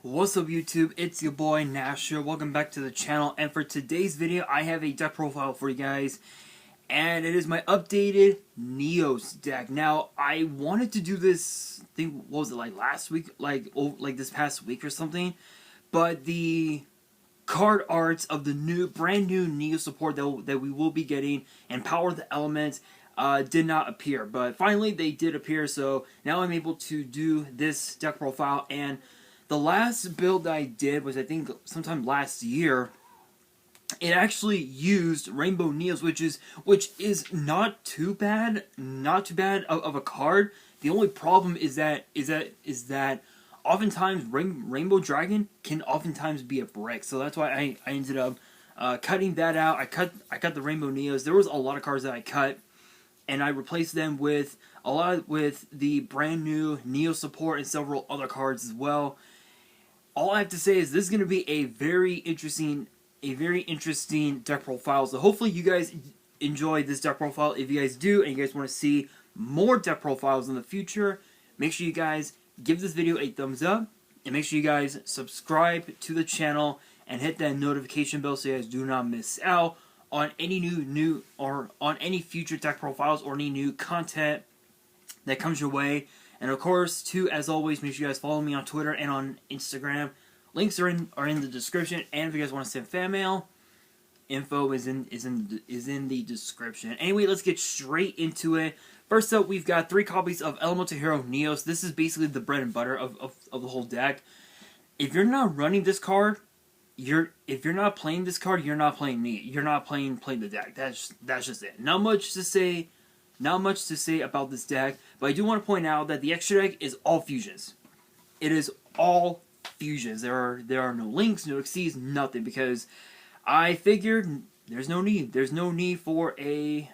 What's up YouTube, it's your boy Nasher. Welcome back to the channel, and for today's video I have a deck profile for you guys, and it is my updated Neos deck. Now I wanted to do this, I think, what was it, like last week, like this past week or something, but the card arts of the brand new Neo support that we will be getting and Power the Elements did not appear, but finally they did appear, so now I'm able to do this deck profile. And the last build that I did was, I think, sometime last year. It actually used Rainbow Neos, which is not too bad, of a card. The only problem is that oftentimes Rainbow Dragon can oftentimes be a brick. So that's why I ended up cutting that out. I cut the Rainbow Neos. There was a lot of cards that I cut, and I replaced them with the brand new Neo support and several other cards as well. All I have to say is this is going to be a very interesting deck profile. So hopefully you guys enjoy this deck profile. If you guys do, and you guys want to see more deck profiles in the future, make sure you guys give this video a thumbs up, and make sure you guys subscribe to the channel and hit that notification bell so you guys do not miss out on any new or on any future deck profiles or any new content that comes your way. And of course, too, as always, make sure you guys follow me on Twitter and on Instagram. Links are in the description. And if you guys want to send fan mail, info is in the description. Anyway, let's get straight into it. First up, we've got 3 copies of Elemental Hero Neos. This is basically the bread and butter of the whole deck. If you're not running this card, if you're not playing this card, you're not playing me. You're not playing the deck. That's just it. Not much to say about this deck, but I do want to point out that the extra deck is all fusions. It is all fusions. There are no links, no exceeds, nothing, because I figured there's no need. There's no need for an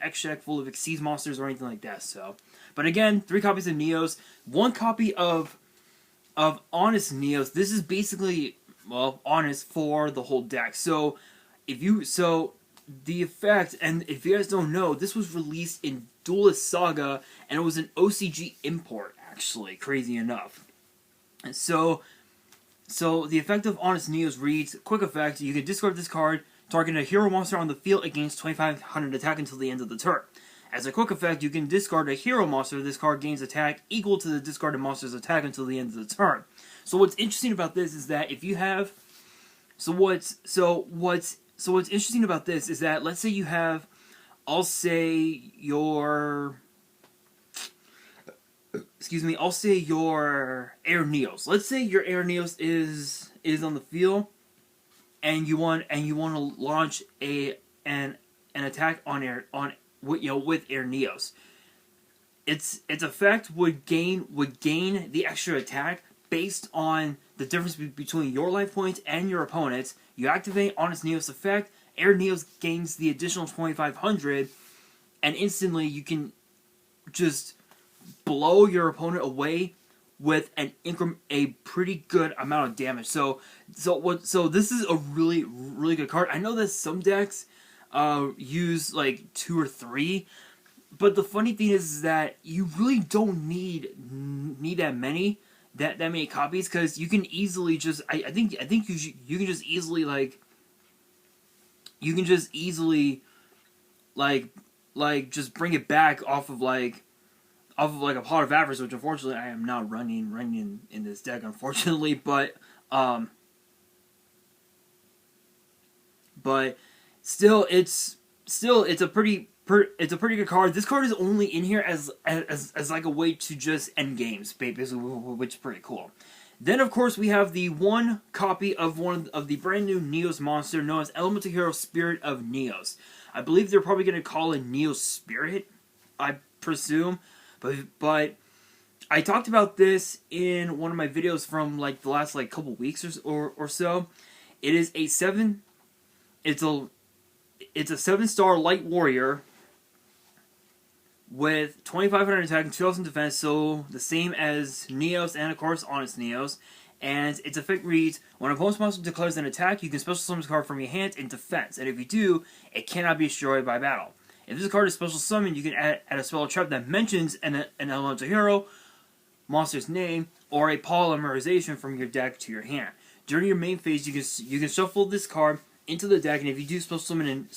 extra deck full of exceeds monsters or anything like that. So, but again, 3 copies of Neos, 1 copy of Honest Neos. This is basically, well, Honest for the whole deck. So the effect, and if you guys don't know, this was released in Duelist Saga, and it was an OCG import, actually, crazy enough. And so the effect of Honest Neos reads, quick effect, you can discard this card, target a hero monster on the field against 2500 attack until the end of the turn. As a quick effect, you can discard a hero monster. This card gains attack equal to the discarded monster's attack until the end of the turn. So what's interesting about this is that if you have, what's interesting about this is that, let's say you have, I'll say your Air Neos. Let's say your Air Neos is on the field, and you want to launch an attack with Air Neos. Its effect would gain the extra attack based on the difference between your life points and your opponent's. You activate Honest Neos effect, Air Neos gains the additional 2500, and instantly you can just blow your opponent away with a pretty good amount of damage. So this is a really good card. I know that some decks use like 2 or 3, but the funny thing is that you really don't need that many copies, because you can easily just I think you can just easily just bring it back off of a Pot of Avarice, which unfortunately I am not running in this deck, unfortunately, but still it's a pretty good card. This card is only in here as like a way to just end games, basically, which is pretty cool. Then, of course, we have the 1 copy of one of the brand new Neos monster known as Elemental Hero Spirit of Neos. I believe they're probably going to call it Neos Spirit, I presume. But I talked about this in one of my videos from like the last couple weeks or so. It is a 7. It's a 7-star light warrior with 2500 attack and 2000 defense, so the same as Neos and of course Honest Neos. And its effect reads, when a opponent's monster declares an attack, you can special summon this card from your hand in defense, and if you do, it cannot be destroyed by battle. If this card is special summoned, you can add a spell or trap that mentions an elemental hero. monster's name or a polymerization from your deck to your hand. During your main phase, you can shuffle this card into the deck, and if you do special summon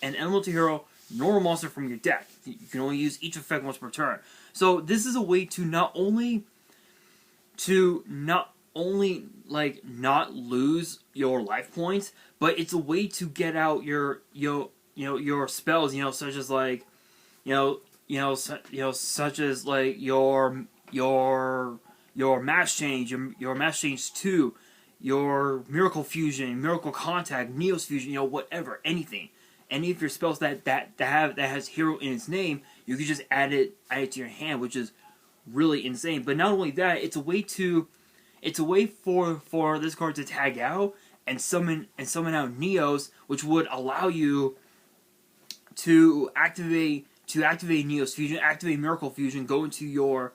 an elemental hero normal monster from your deck. You can only use each effect once per turn. So this is a way to not only like not lose your life points, but it's a way to get out your spells, such as like such as like your mass change, your mass change 2, your miracle fusion, miracle contact, Neos fusion, whatever, anything. Any of your spells that has hero in its name, you can just add it to your hand, which is really insane. But not only that, it's a way for this card to tag out and summon out Neos, which would allow you to activate Neos fusion, activate miracle fusion, go into your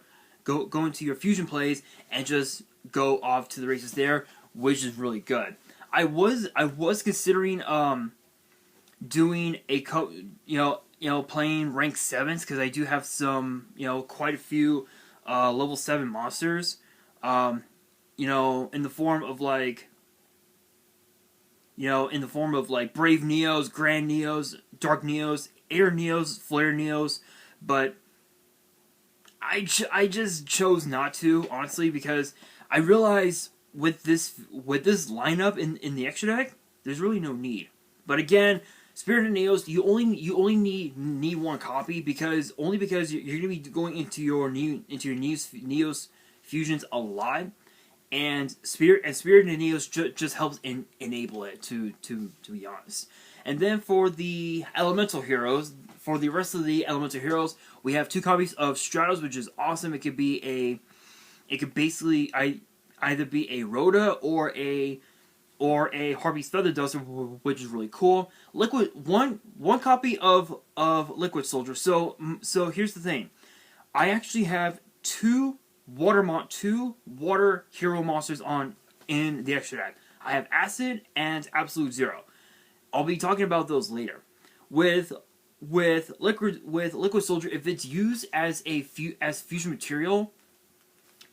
fusion plays, and just go off to the races there, which is really good. I was considering doing a playing rank 7s, because I do have some quite a few level 7 monsters, in the form of like Brave Neos, Grand Neos, Dark Neos, Air Neos, Flare Neos, but I just chose not to, honestly, because I realized with this lineup in the extra deck, there's really no need. But again, Spirit of Neos, you only need one copy, because you're gonna be going into your Neos fusions a lot, and Spirit of Neos just helps enable it, to be honest. And then for the elemental heroes, for the rest of the elemental heroes, we have 2 copies of Stratos, which is awesome. It could basically either be a Rhoda or a Harpy's Feather Duster, which is really cool. One copy of Liquid Soldier. So here's the thing. I actually have 2 water hero monsters in the extra deck. I have Acid and Absolute Zero. I'll be talking about those later. With Liquid Soldier, if it's used as fusion material,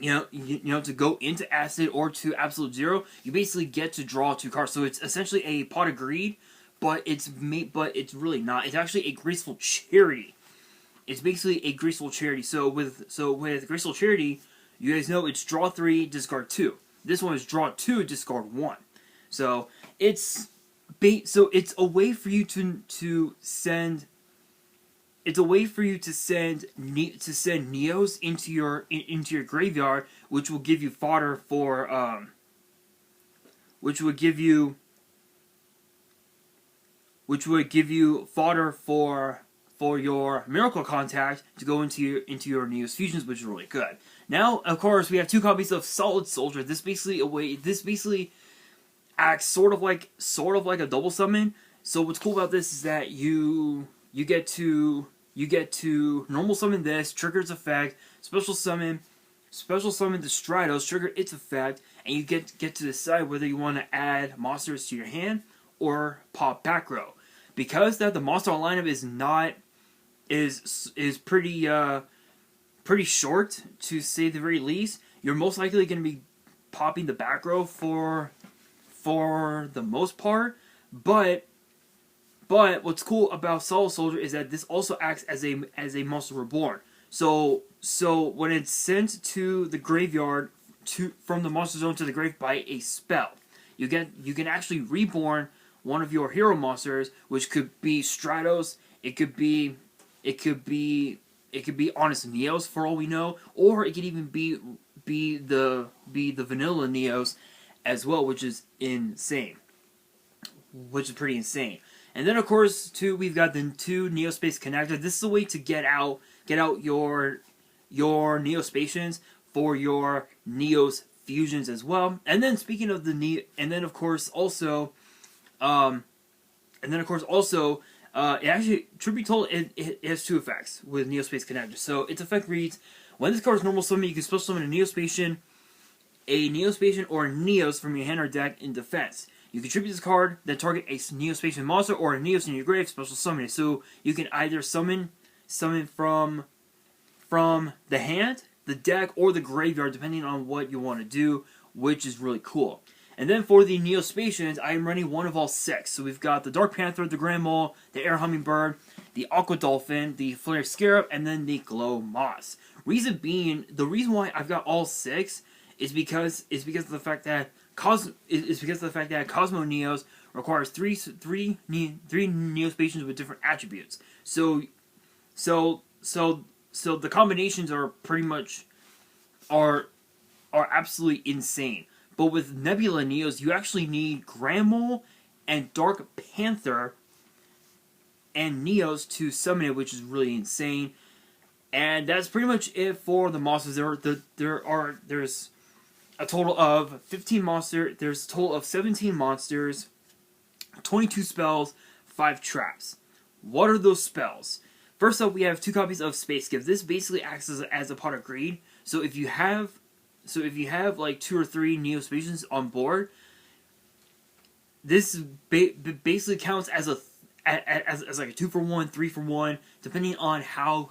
to go into Acid or to Absolute Zero, you basically get to draw 2 cards. So it's essentially a Pot of Greed, but it's really not. It's actually a Graceful Charity. It's basically a Graceful Charity. So with Graceful Charity, you guys know it's draw 3, discard 2. This one is draw 2, discard 1. So it's a way for you to send. It's a way for you to send Neos into your graveyard, which will give you fodder for for your Miracle Contact to go into your Neos fusions, which is really good. Now, of course, we have 2 copies of Solid Soldier. This basically acts sort of like a double summon. So what's cool about this is that you get to normal summon this, trigger its effect, special summon the Stratos, trigger its effect, and you get to decide whether you want to add monsters to your hand or pop back row. Because that the monster lineup is pretty short, to say the very least, you're most likely going to be popping the back row for the most part, but what's cool about Solid Soldier is that this also acts as a Monster Reborn. So when it's sent to the graveyard from the Monster Zone to the grave by a spell, you can actually reborn one of your hero monsters, which could be Stratos, it could be Honest Neos for all we know, or it could even be the Vanilla Neos as well, which is insane. Which is pretty insane. And then, of course, we've got the 2 Neospace Connector. This is a way to get out your Neospatians for your Neos fusions as well. And then, speaking of the of course also, it actually, truth be told, it has 2 effects with Neospace Connector. So its effect reads: when this card is normal summon, you can special summon a Neospatian or a Neos from your hand or deck in defense. You contribute this card, then target a Neospatian monster or a Neos in your grave, special summon it. So you can either summon from the hand, the deck or the graveyard, depending on what you want to do, which is really cool. And then for the Neospatians, I am running one of all 6. So we've got the Dark Panther, the Grand Mole, the Air Hummingbird, the Aqua Dolphin, the Flare Scarab, and then the Glow Moss. Reason being, the reason why I've got all 6 is because of the fact that Cosmo Neos requires three Neospatians with different attributes. So the combinations are pretty much are absolutely insane. But with Nebula Neos, you actually need Grand Mole and Dark Panther and Neos to summon it, which is really insane. And that's pretty much it for the monsters. There's a total of 15 monsters. There's a total of 17 monsters, 22 spells, 5 traps. What are those spells? First up, we have 2 copies of Space Gift. This basically acts as a pot of greed. So if you have like 2 or 3 Neospatians on board, this basically counts as like a 2-for-1, 3-for-1, depending on how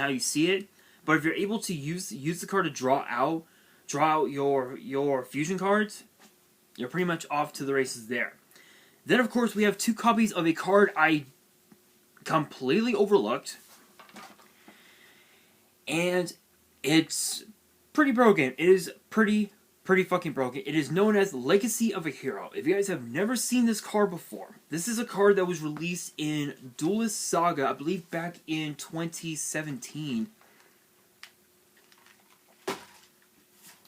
you see it. But if you're able to use the card to draw out your fusion cards, you're pretty much off to the races there. Then of course we have 2 copies of a card I completely overlooked, and it's pretty broken. It is pretty fucking broken. It is known as Legacy of a Hero. If you guys have never seen this card before, this is a card that was released in Duelist Saga, I believe back in 2017.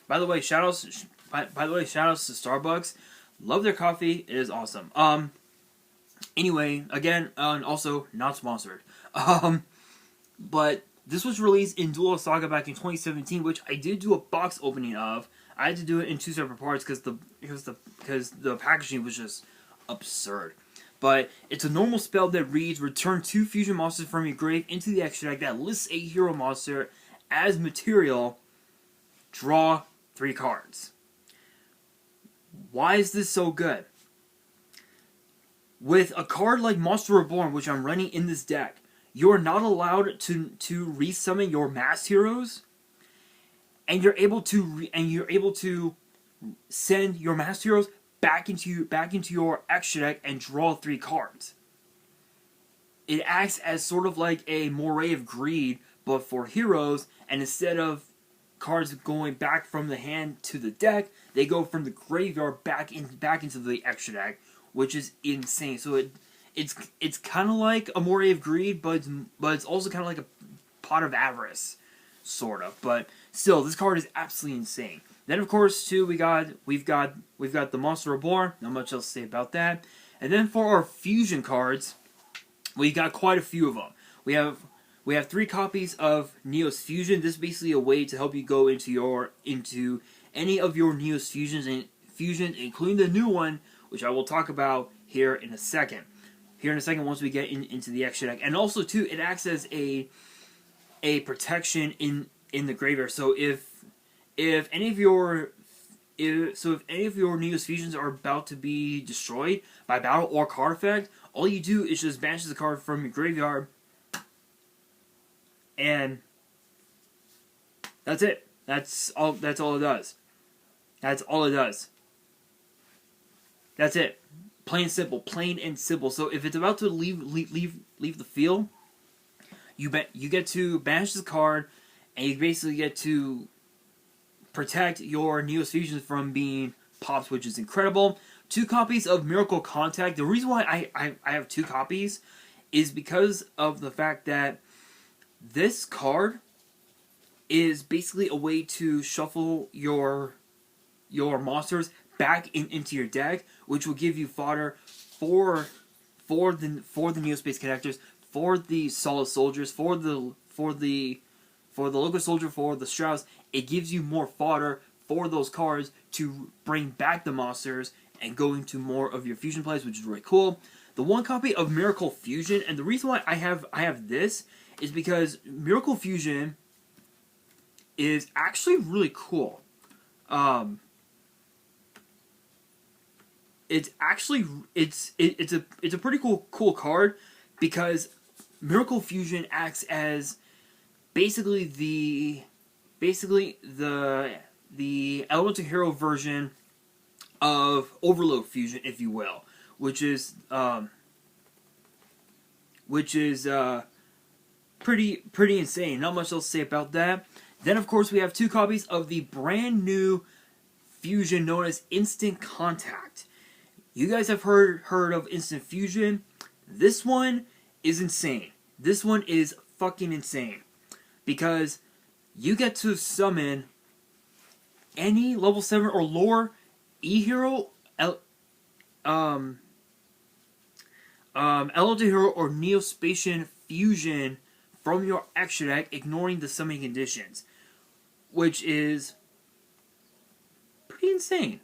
By the way, shoutouts to Starbucks. Love their coffee. It is awesome. Anyway, again, and also not sponsored. But this was released in Duelist Saga back in 2017, which I did do a box opening of. I had to do it in 2 separate parts because the packaging was just absurd. But it's a normal spell that reads: return 2 fusion monsters from your grave into the extra deck that lists a hero monster as material. Draw 3 cards. Why is this so good? With a card like Monster Reborn, which I'm running in this deck, you're not allowed to resummon your mass heroes, and you're able to send your mass heroes back into your extra deck and draw 3 cards. It acts as sort of like a Moray of Greed, but for heroes, and instead of cards going back from the hand to the deck, they go from the graveyard back into the extra deck, which is insane. So it's kind of like a Moray of Greed, but it's also kind of like a Pot of Avarice, sort of. But still, this card is absolutely insane. Then of course too we've got the Monster Reborn. Not much else to say about that. And then for our fusion cards, we got quite a few of them. We have 3 copies of Neos Fusion. This is basically a way to help you go into any of your Neos fusions, including the new one, which I will talk about here in a second. Once we get into the extra deck. And also too, it acts as a protection in the graveyard. So if any of your Neos fusions are about to be destroyed by battle or card effect, all you do is just banish the card from your graveyard, and that's it. That's all it does. That's all it does. That's it. Plain and simple. So if it's about to leave the field, you get to banish the card, and you basically get to protect your Neos fusions from being popped, which is incredible. 2 copies of Miracle Contact. The reason why I have 2 copies is because of the fact that this card is basically a way to shuffle your monsters back into your deck, which will give you fodder for the Neospace connectors, for the Solid Soldiers, for the Local Soldier, for the Strauss. It gives you more fodder for those cards to bring back the monsters and go into more of your fusion plays, which is really cool. The 1 copy of Miracle Fusion, and the reason why I have this is because Miracle Fusion is actually really cool. It's a pretty cool card, because Miracle Fusion acts as basically basically the Elemental Hero version of Overload Fusion, if you will, which is pretty insane. Not much else to say about that. Then, of course, we have 2 copies of the brand new fusion known as Instant Contact. You guys have heard of Instant Fusion. This one is insane. This one is fucking insane. Because you get to summon any level 7 or lower E-Hero, Elemental Hero, or Neospatian Fusion from your extra deck, ignoring the summoning conditions. Which is pretty insane.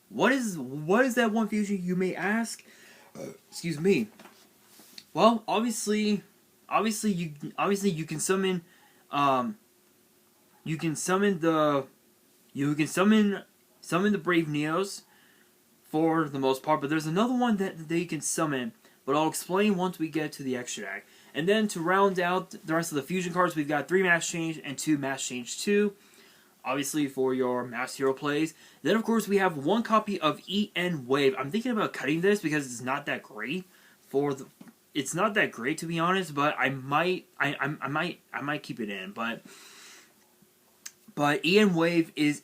What is that one fusion, you may ask? Excuse me. Well, obviously you can summon the Brave Neos for the most part, but there's another one that they can summon, but I'll explain once we get to the extra deck. And then to round out the rest of the fusion cards, we've got 3 Mass Change and 2 Mass Change 2. Obviously for your Mass Hero plays. Then of course we have 1 copy of EN Wave. I'm thinking about cutting this because it's not that great it's not that great, to be honest, but I might keep it in. But EN Wave is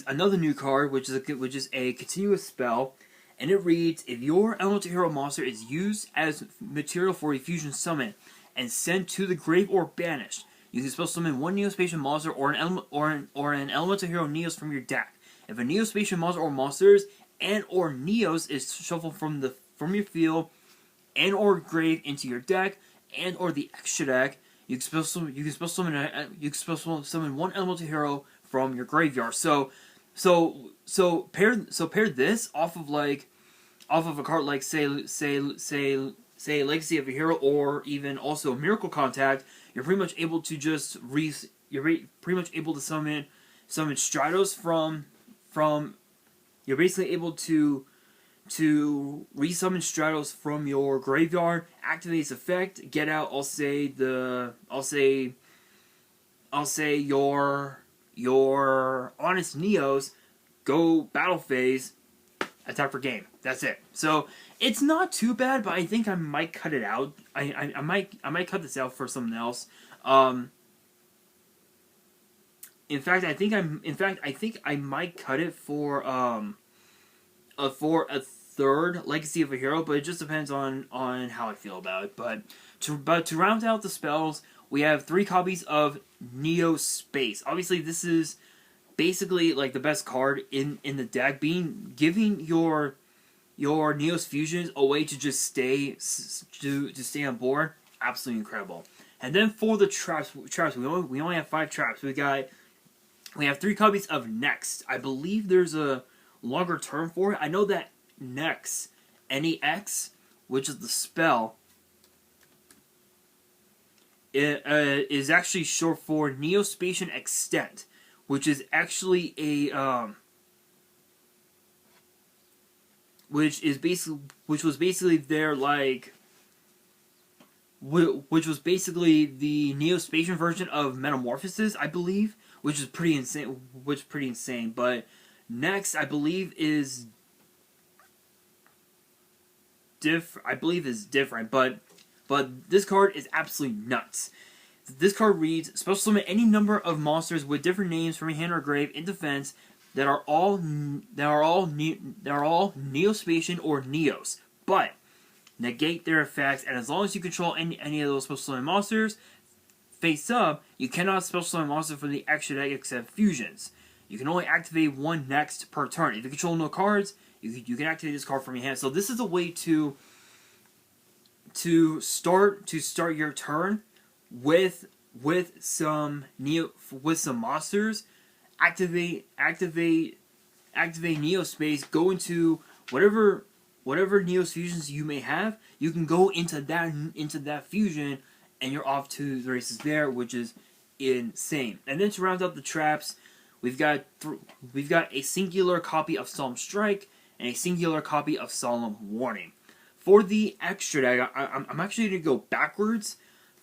another new card, which is a continuous spell, and it reads: if your Elemental Hero monster is used as material for a fusion summon and sent to the grave or banished, you can spell summon 1 Neospatial monster or an Elemental Hero Neos from your deck. If a Neospatial monster or monsters and or Neos is shuffled from your field and or grave into your deck and or the extra deck, you can spell summon 1 Elemental Hero from your graveyard. So pair this off of a card like say Legacy of a Hero, or even also Miracle Contact. You're pretty much able to summon Stratos from. You're basically able to resummon Stratos from your graveyard, activate its effect, get out. I'll say your Honest Neos, go battle phase, attack for game. That's it. So it's not too bad, but I think I might cut it out. I might cut this out for something else. In fact, I think I might cut it for a third Legacy of a Hero, but it just depends on how I feel about it. But to round out the spells, we have 3 copies of Neo Space. Obviously, this is basically like the best card in the deck, giving your Neos fusions a way to just stay on board. Absolutely incredible. And then for the traps, we only have 5 traps. We have 3 copies of Next. I believe there's a longer term for it. I know that Next, NEX, which is the spell, it is actually short for Neospatian Extent, which is actually which was basically their which was basically the Neospatian version of Metamorphosis, I believe, which is pretty insane. But Next, I believe, is different, but this card is absolutely nuts. This card reads: special summon any number of monsters with different names from your hand or grave in defense that are all Neospatian or Neos, but negate their effects, and as long as you control any of those special summon monsters, face up, you cannot special summon monsters from the extra deck except fusions. You can only activate 1 Next per turn. If you control no cards, you can activate this card from your hand. So this is a way to start your turn with some monsters. Activate Neo Space. Go into whatever Neos fusions you may have. You can go into that fusion, and you're off to the races there, which is insane. And then to round out the traps, we've got a singular copy of Solemn Strike and a singular copy of Solemn Warning. For the extra deck, I'm actually going to go backwards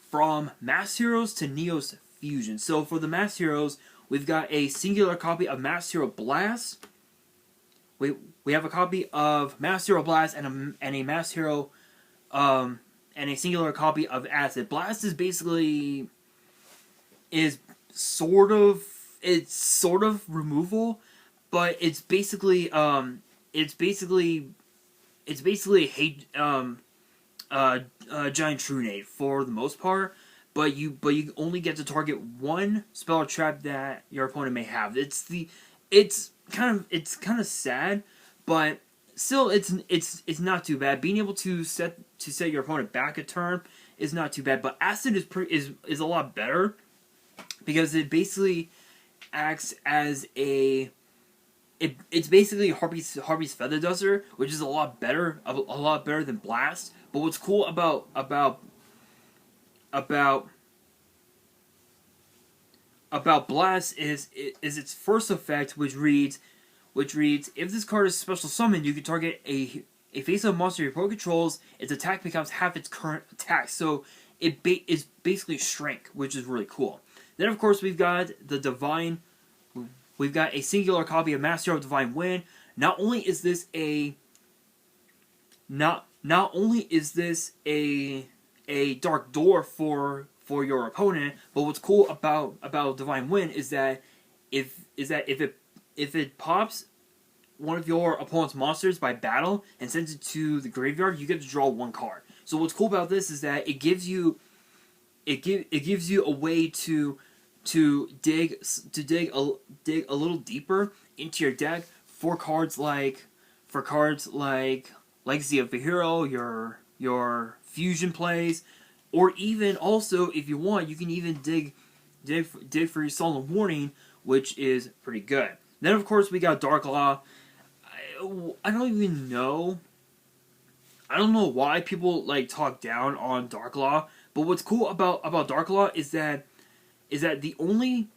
from Mass Heroes to Neos fusion. So for the Masked Heroes, we've got a singular copy of Masked Hero Blast. We have a copy of Masked Hero Blast and a Masked Hero and a singular copy of Acid. Blast is basically sort of removal, but it's basically a giant Trunade for the most part. But you only get to target one spell or trap that your opponent may have. It's kind of sad, but still it's not too bad. Being able to set your opponent back a turn is not too bad. But Acid is a lot better because it basically acts as it's basically Harpy's Feather Duster, which is a lot better than Blast. But what's cool about Blast is its first effect, which reads, if this card is special summoned, you can target a face-up monster your opponent controls. Its attack becomes half its current attack, so it is basically shrink, which is really cool. Then of course we've got the Divine. We've got a singular copy of Masked Hero Divine Wind. Not only is this a dark door for your opponent, but what's cool about Divine Wind is that if it pops one of your opponent's monsters by battle and sends it to the graveyard, you get to draw one card. So what's cool about this is that it gives you a way to dig a little deeper into your deck for cards like Legacy of the Hero, your fusion plays, or even also, if you want, you can even dig for your Solemn Warning, which is pretty good. Then of course we got Dark Law. I don't even know. I don't know why people talk down on Dark Law, but what's cool about Dark Law is that the only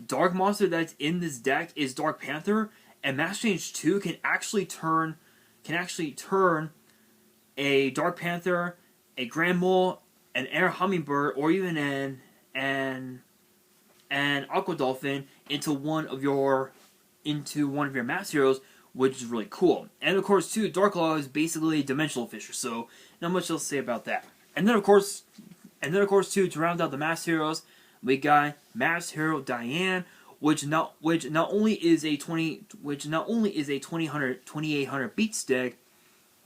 dark monster that's in this deck is Dark Panther, and Master Change 2 can actually turn a Dark Panther, a Grand Mole, an Air Hummingbird, or even an Aqua Dolphin into one of your Master Heroes, which is really cool. And of course, too, Dark Law is basically a Dimensional Fisher, so not much else to say about that. And then of course, too, to round out the Master Heroes, we got Master Hero Diane, which not only is a 2800 beat stick,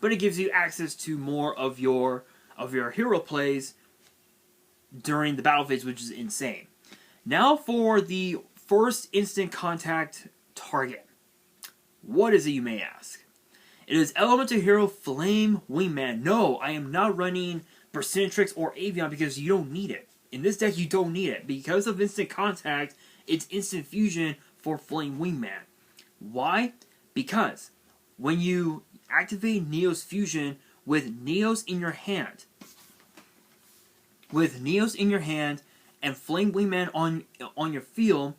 but it gives you access to more of your hero plays during the battle phase, which is insane. Now for the first instant contact target. What is it, you may ask? It is Elemental Hero Flame Wingman. No, I am not running Bersentrix or Avion because you don't need it. In this deck, you don't need it. Because of instant contact, it's instant fusion for Flame Wingman. Why? Because when you activate Neos Fusion with Neos in your hand, and Flame Wingman on your field,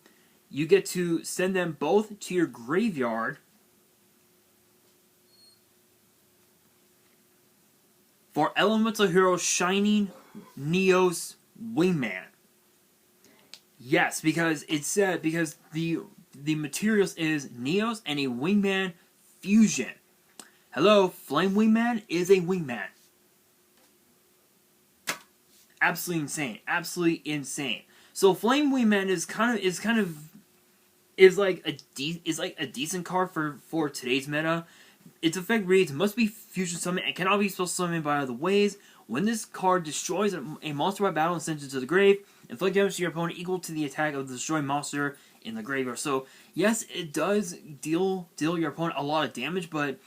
you get to send them both to your graveyard for Elemental Hero Shining Neos Wingman. Yes, because it said, because the materials is Neos and a Wingman fusion. Hello, Flame Wingman is a Wingman. Absolutely insane. Absolutely insane. So Flame Wingman is like a decent card for today's meta. Its effect reads, must be fusion summoned and cannot be special summoned by other ways. When this card destroys a monster by battle and sends it to the grave, inflict damage to your opponent equal to the attack of the destroyed monster in the graveyard. So yes, it does deal your opponent a lot of damage, but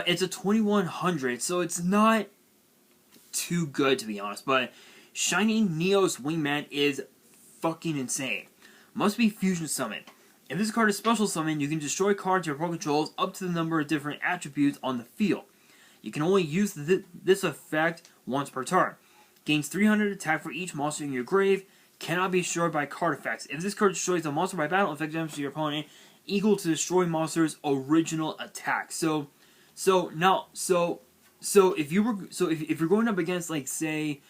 it's a 2100, so it's not too good, to be honest. But Shining Neos Wingman is fucking insane. Must be fusion summoned. If this card is special summoned, you can destroy cards your opponent controls up to the number of different attributes on the field. You can only use this effect once per turn. Gains 300 attack for each monster in your grave. Cannot be destroyed by card effects. If this card destroys a monster by battle, inflict damage to your opponent equal to destroy monster's original attack. So if you're going up against, like, say,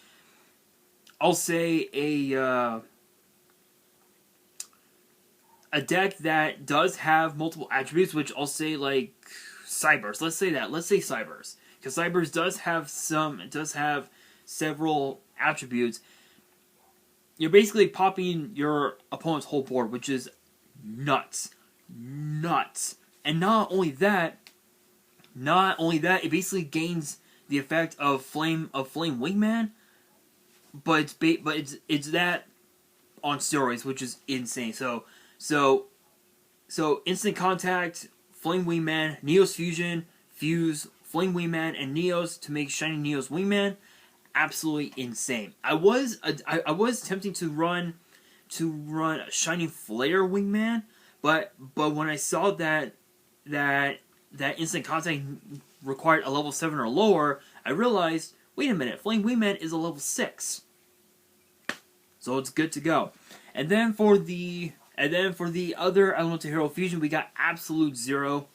I'll say a deck that does have multiple attributes, which I'll say like Cybers. Let's say that. Let's say Cybers, because Cybers does have some. It does have several attributes. You're basically popping your opponent's whole board, which is nuts, nuts. And not only that, it basically gains the effect of Flame Wingman, but it's that on steroids, which is insane. So instant contact, Flame Wingman, Neos Fusion, fuse Flame Wingman and Neos to make Shiny Neos Wingman. Absolutely insane. I was tempting to run a Shining Flare Wingman, but when I saw that instant contact required a level 7 or lower, I realized, wait a minute, Flame Wingman is a level 6. So it's good to go. And then for the other Elemental Hero Fusion, we got Absolute Zero.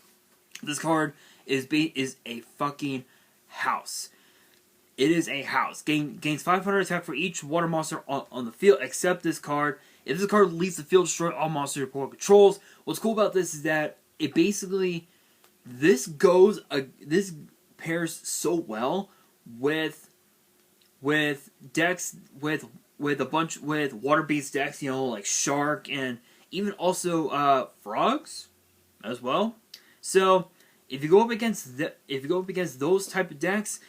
This card is a fucking house. It is a house. Gains 500 attack for each water monster on the field, except this card. If this card leaves the field, destroy all monsters your opponent controls. What's cool about this is that it basically this pairs so well with decks with water-based decks, like Shark and even also Frogs as well. So if you go up against those type of decks,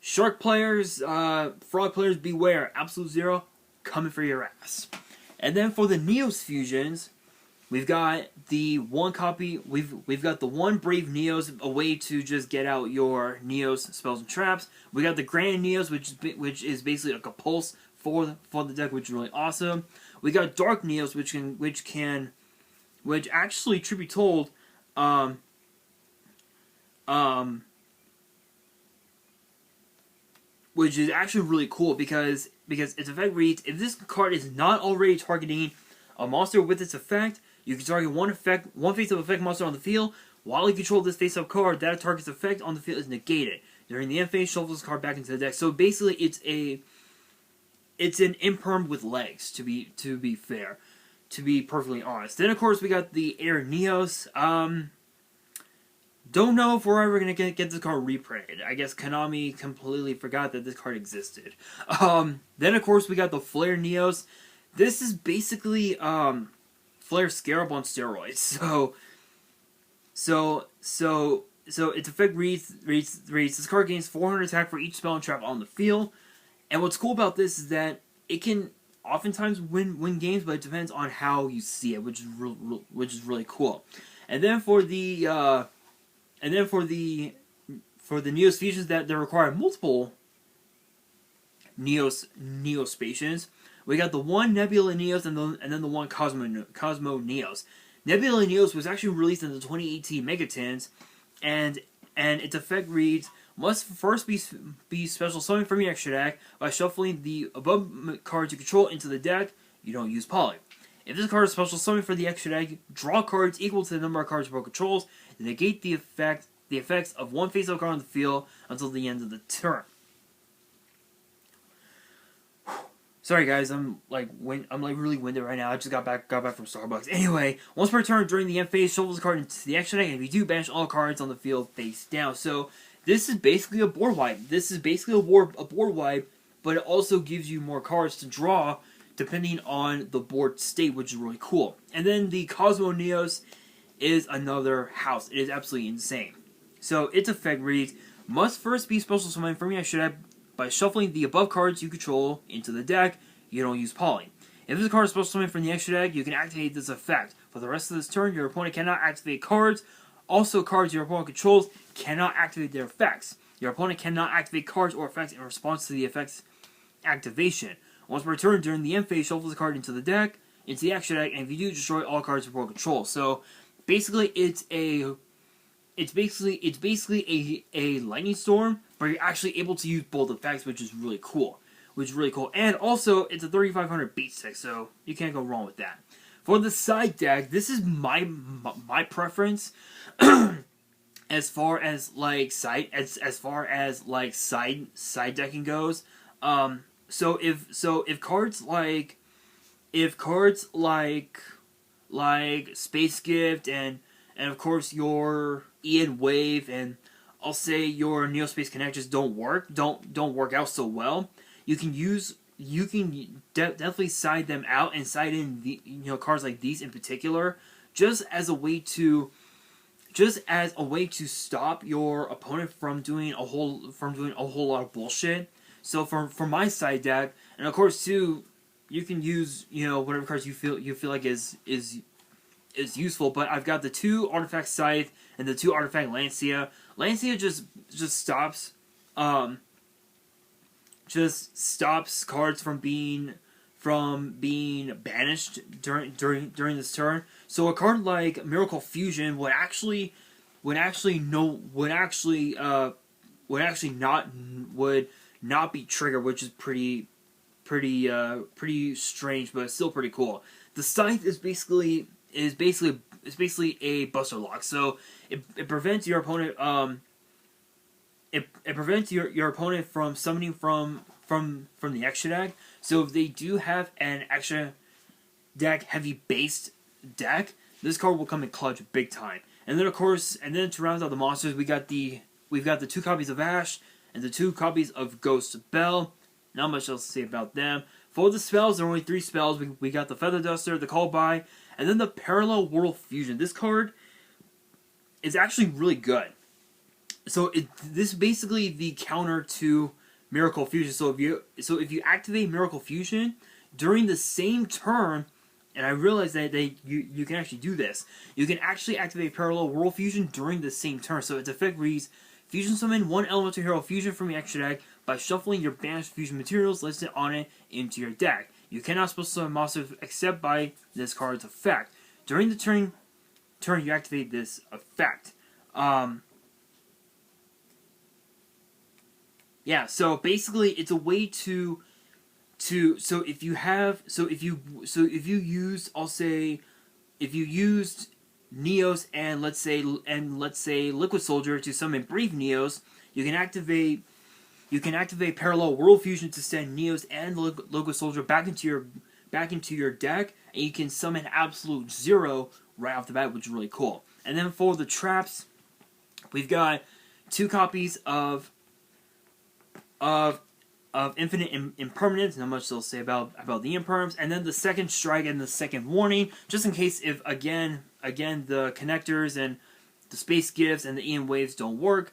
Shark players, Frog players, beware. Absolute Zero coming for your ass. And then for the Neos fusions, we've got the one copy. We've got the one Brave Neos, a way to just get out your Neos spells and traps. We got the Grand Neos, which is basically like a pulse for the deck, which is really awesome. We got Dark Neos, which actually, truth be told, which is actually really cool because its effect reads: if this card is not already targeting a monster with its effect, you can target one face-up effect monster on the field. While you control this face-up card, that target's effect on the field is negated. During the end phase, shuffle this card back into the deck. So basically, it's an imperm with legs. To be fair, to be perfectly honest. Then of course we got the Air Neos. Don't know if we're ever going to get this card reprinted. I guess Konami completely forgot that this card existed. Then, of course, we got the Flare Neos. This is basically Flare Scarab on steroids. So its effect reads, this card gains 400 attack for each spell and trap on the field. And what's cool about this is that it can oftentimes win games, but it depends on how you see it, which is really cool. And then for the Neos fusions that require multiple Neos patients, we got the one Nebula Neos and then the one Cosmo Neos. Nebula Neos was actually released in the 2018 Megatins, and its effect reads: must first be special summoned from your extra deck by shuffling the above cards you control into the deck. You don't use Poly. If this card is special summoned for the extra deck, draw cards equal to the number of cards your opponent controls, and negate the effects of one face-up card on the field until the end of the turn. Sorry guys, I'm really winded right now. I just got back from Starbucks. Anyway, once per turn during the end phase, shuffle this card into the extra deck, and if you do, banish all cards on the field face down. So this is basically a board wipe. This is basically a board wipe, but it also gives you more cards to draw depending on the board state, which is really cool. And then the Cosmo Neos is another house. It is absolutely insane. So its effect reads: must first be special summoned from your extra deck by shuffling the above cards you control into the deck. You don't use Poly. If this card is special summoned from the extra deck, you can activate this effect. For the rest of this turn, your opponent cannot activate cards. Also, cards your opponent controls cannot activate their effects. Your opponent cannot activate cards or effects in response to the effect's activation. Once per turn during the end phase, shuffle the card into the deck, into the extra deck, and if you do, destroy all cards your opponent controls. So basically, it's basically a lightning storm, but you're actually able to use both effects, which is really cool. And also, it's a 3500 beat stick, so you can't go wrong with that. For the side deck, this is my preference as far as side decking goes. if cards like Space Gift and of course your Ian Wave and I'll say your Neospace Connect just don't work out so well, you can definitely side them out and side in the cards like these in particular just as a way to stop your opponent from doing a whole lot of bullshit. So for my side deck, and of course too, you can use whatever cards you feel like is useful. But I've got the 2 Artifact Scythe and the 2 Artifact Lancia. Lancia just stops cards from being banished during this turn. So a card like Miracle Fusion would not be triggered, which is pretty strange, but still pretty cool. The Scythe is basically a Buster Lock, so it prevents your opponent it prevents your opponent from summoning from the extra deck. So if they do have an extra deck heavy based deck, this card will come in clutch big time. And then of course, to round out the monsters, we've got the 2 copies of Ash and the 2 copies of Ghost Bell. Not much else to say about them. For the spells, there are only 3 spells. We got the Feather Duster, the Call By, and then the Parallel World Fusion. This card is actually really good. So this is basically the counter to Miracle Fusion. So if you activate Miracle Fusion during the same turn, and I realize that you can actually do this. You can actually activate Parallel World Fusion during the same turn. So its effect reads: Fusion summon 1 elemental hero fusion from your extra deck by shuffling your banished fusion materials listed on it into your deck. You cannot special summon monsters except by this card's effect. During the turn you activate this effect. Yeah, so basically it's a way to if you used Neos and let's say Liquid Soldier to summon Brave Neos, you can activate Parallel World Fusion to send Neos and Liquid Soldier back into your deck, and you can summon Absolute Zero right off the bat, which is really cool. And then for the traps, we've got 2 copies of Infinite Impermanence. Not much to say about the Imperms. And then the second Strike and the second Warning, just in case if again the connectors and the Space Gifts and the Ian Waves don't work,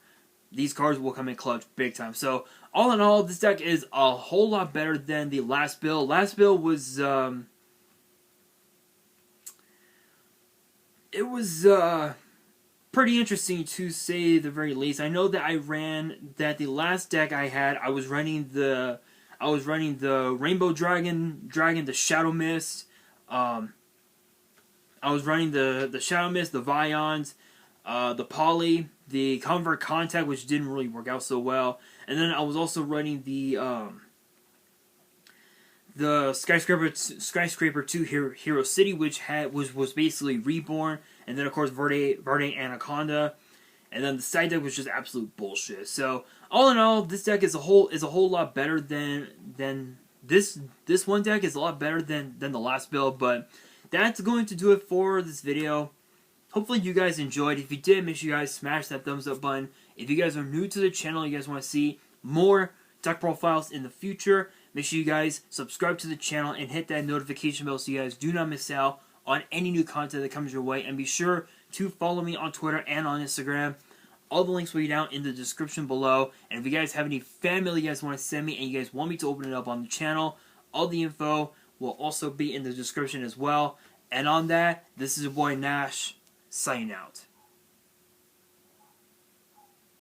these cards will come in clutch big time. So all in all, this deck is a whole lot better than the last build. Last build was it was pretty interesting to say the very least. I know that the last deck I had, I was running the Rainbow Dragon, the Shadow Mist. I was running the Shadow Mist, the Vions, the Poly, the Convert Contact, which didn't really work out so well, and then I was also running the Skyscraper 2 Hero City, which was basically Reborn, and then of course Verde Anaconda, and then the side deck was just absolute bullshit. So all in all, this deck is a whole lot better than this one deck is a lot better than the last build. But that's going to do it for this video. Hopefully you guys enjoyed. If you did, make sure you guys smash that thumbs up button. If you guys are new to the channel, you guys want to see more deck profiles in the future, make sure you guys subscribe to the channel and hit that notification bell so you guys do not miss out on any new content that comes your way. And be sure to follow me on Twitter and on Instagram. All the links will be down in the description below. And if you guys have any fan mail you guys want to send me and you guys want me to open it up on the channel, all the info will also be in the description as well. And on that, this is your boy Nash, signing out.